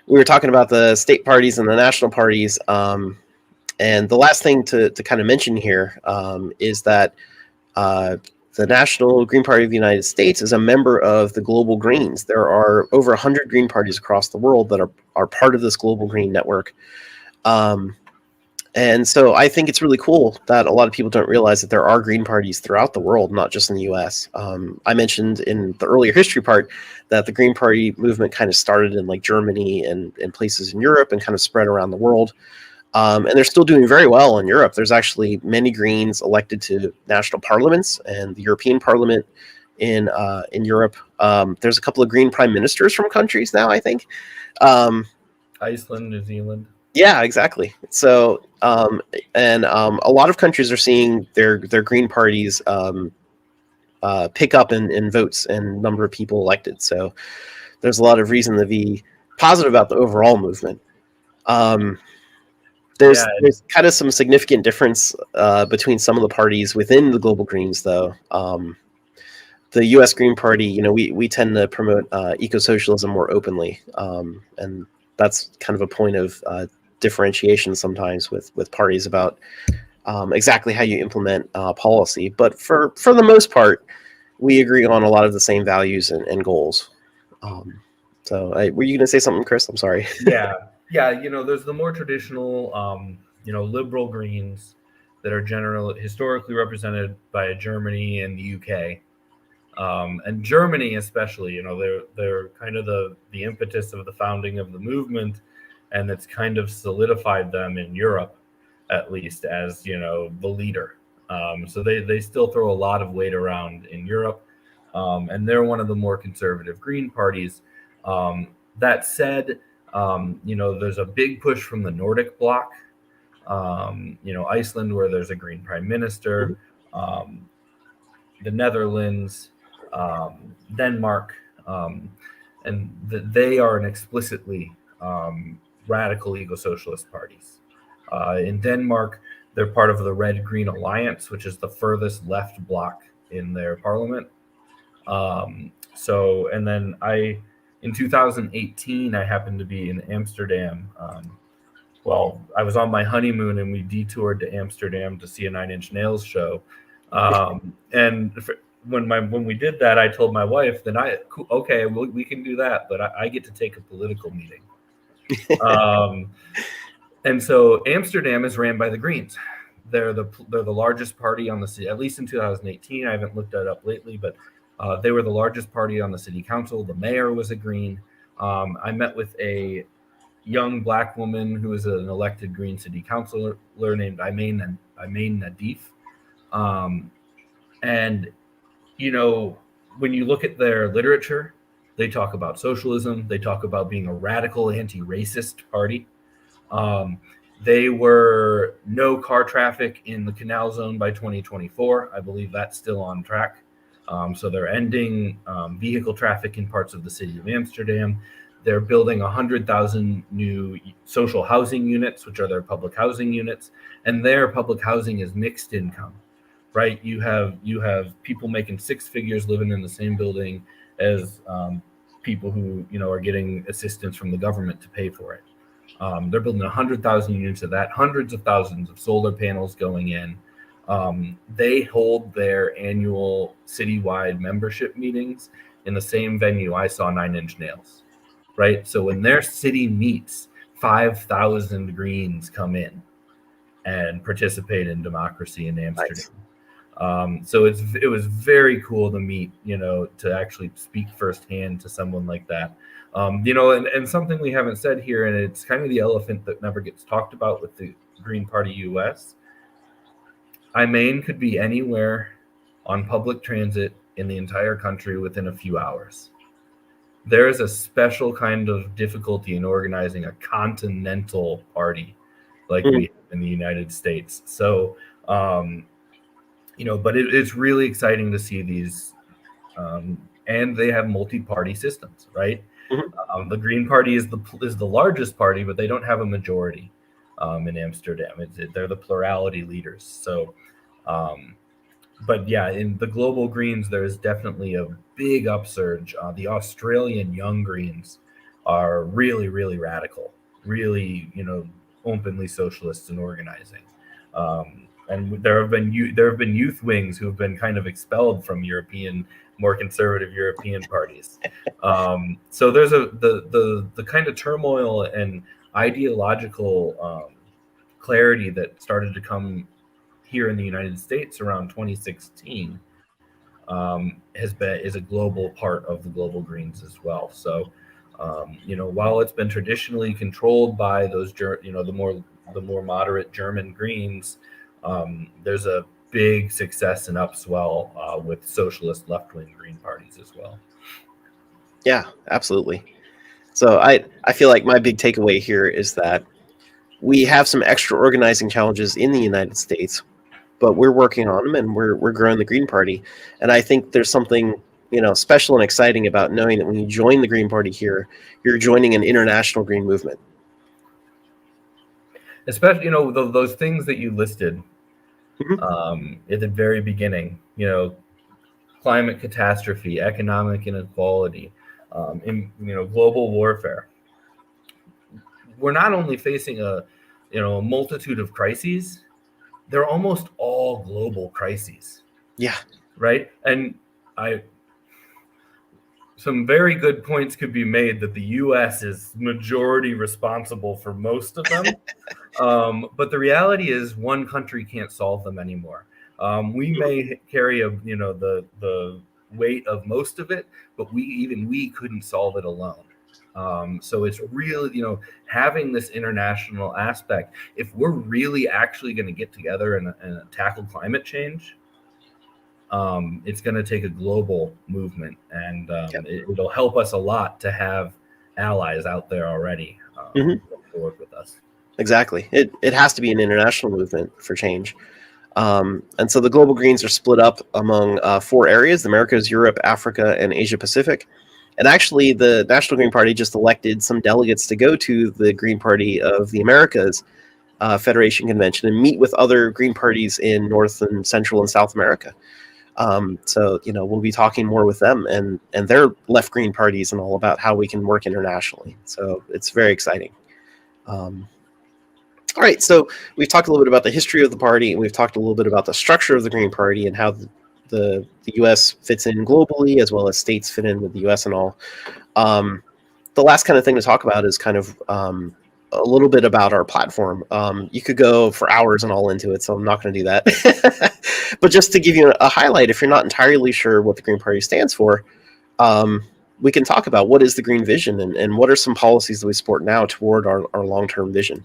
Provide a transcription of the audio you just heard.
we were talking about the state parties and the national parties. And the last thing to kind of mention here is that uh, the National Green Party of the United States is a member of the Global Greens. There are over 100 Green parties across the world that are part of this Global Green network. Um, and so I think it's really cool that a lot of people don't realize that there are Green parties throughout the world, not just in the US. I mentioned in the earlier history part that the Green Party movement kind of started in like Germany and places in Europe and kind of spread around the world. And they're still doing very well in Europe. There's actually many Greens elected to national parliaments and the European Parliament in Europe. There's a couple of Green prime ministers from countries now, I think. Iceland, New Zealand. Yeah, exactly. So, a lot of countries are seeing their Green parties pick up in votes and number of people elected. So, there's a lot of reason to be positive about the overall movement. There's kind of some significant difference between some of the parties within the Global Greens, though. The U.S. Green Party, we tend to promote eco-socialism more openly, and that's kind of a point of differentiation sometimes with parties about exactly how you implement policy. But for the most part, we agree on a lot of the same values and goals. So, were you going to say something, Chris? I'm sorry. Yeah. There's the more traditional, liberal Greens that are historically represented by Germany and the UK. And Germany, especially, they're kind of the impetus of the founding of the movement, and it's kind of solidified them in Europe, at least, as the leader. So they still throw a lot of weight around in Europe, and they're one of the more conservative Green parties. That said, there's a big push from the Nordic bloc. Iceland, where there's a Green prime minister, the Netherlands, Denmark, and they are an explicitly radical eco-socialist parties. In Denmark, they're part of the Red-Green Alliance, which is the furthest left bloc in their parliament. In 2018, I happened to be in Amsterdam. I was on my honeymoon, and we detoured to Amsterdam to see a Nine Inch Nails show. And when we did that, I told my wife, we can do that, but I get to take a political meeting. And so Amsterdam is ran by the Greens. They're the largest party on the city, at least in 2018. I haven't looked that up lately, but they were the largest party on the city council. The mayor was a Green. I met with a young Black woman who is an elected Green city councilor named Imain Nadif. And, when you look at their literature, they talk about socialism. They talk about being a radical anti-racist party. They were no car traffic in the canal zone by 2024. I believe that's still on track. So they're ending vehicle traffic in parts of the city of Amsterdam. They're building 100,000 new social housing units, which are their public housing units. And their public housing is mixed income, right? You have people making six figures living in the same building as people who, are getting assistance from the government to pay for it. They're building 100,000 units of that, hundreds of thousands of solar panels going in. They hold their annual citywide membership meetings in the same venue I saw Nine Inch Nails, right? So when their city meets, 5,000 Greens come in and participate in democracy in Amsterdam. Nice. So it was very cool to meet, to actually speak firsthand to someone like that. And something we haven't said here, and it's kind of the elephant that never gets talked about with the Green Party US. Imain could be anywhere on public transit in the entire country within a few hours. There is a special kind of difficulty in organizing a continental party like we have in the United States. So, but it's really exciting to see these, and they have multi-party systems, right? Mm-hmm. The Green Party is the largest party, but they don't have a majority in Amsterdam. They're the plurality leaders. So, but yeah, in the Global Greens, there is definitely a big upsurge. The Australian Young Greens are really, really radical, really, openly socialist and organizing. And there have been youth wings who have been kind of expelled from more conservative European parties. So there's the kind of turmoil and ideological clarity that started to come here in the United States around 2016 is a global part of the global Greens as well. So, while it's been traditionally controlled by those, the more moderate German Greens, there's a big success and upswell with socialist left-wing Green parties as well. Yeah, absolutely. So I feel like my big takeaway here is that we have some extra organizing challenges in the United States, but we're working on them, and we're growing the Green Party. And I think there's something special and exciting about knowing that when you join the Green Party here, you're joining an international green movement. Especially, those things that you listed at the very beginning. Climate catastrophe, economic inequality, global warfare. We're not only facing a multitude of crises, they're almost all global crises. Yeah. Right. And some very good points could be made that the U.S. is majority responsible for most of them. But the reality is one country can't solve them anymore. We may carry the weight of most of it, but we couldn't solve it alone. So it's really, having this international aspect, if we're really actually going to get together and tackle climate change, it's going to take a global movement, and it'll help us a lot to have allies out there already to work with us. Exactly. It has to be an international movement for change. And so the Global Greens are split up among 4 areas: the Americas, Europe, Africa, and Asia Pacific. And actually, the National Green Party just elected some delegates to go to the Green Party of the Americas Federation Convention and meet with other Green parties in North and Central and South America. So, we'll be talking more with them and their left Green parties and all about how we can work internationally. So it's very exciting. All right, so we've talked a little bit about the history of the party, and we've talked a little bit about the structure of the Green Party and how the U.S. fits in globally, as well as states fit in with the U.S. and all. The last kind of thing to talk about is kind of a little bit about our platform. You could go for hours and all into it, so I'm not going to do that. But just to give you a highlight, if you're not entirely sure what the Green Party stands for, we can talk about what is the Green Vision and what are some policies that we support now toward our long-term vision.